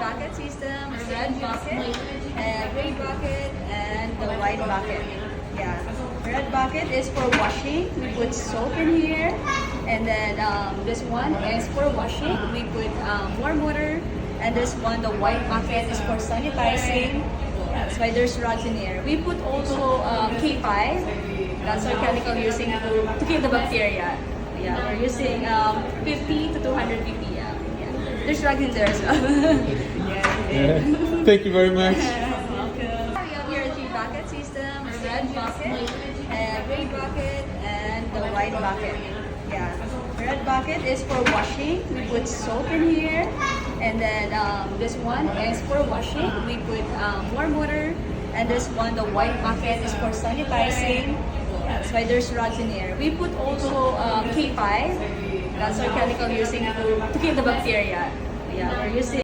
bucket system, red bucket, and gray bucket, and the white bucket. Yeah. Red bucket is for washing. We put soap in here. And then this one is for washing. We put warm water. And this one, the white bucket, is for sanitizing. That's why there's rugs in here. We put also K5. That's our chemical using to kill the bacteria. Yeah, we're using 50 to 200 ppm. Yeah. There's rugs in there as well. Yeah. Thank you very much. Welcome. We have here a 3 bucket system, red bucket, and gray bucket, and the white bucket. Yeah. Red bucket is for washing. We put soap in here. And then this one is for washing. We put warm water. And this one, the white bucket, is for sanitizing. That's why there's rugs in here. We put also K5. That's our chemical using to kill the bacteria. Yeah, we're using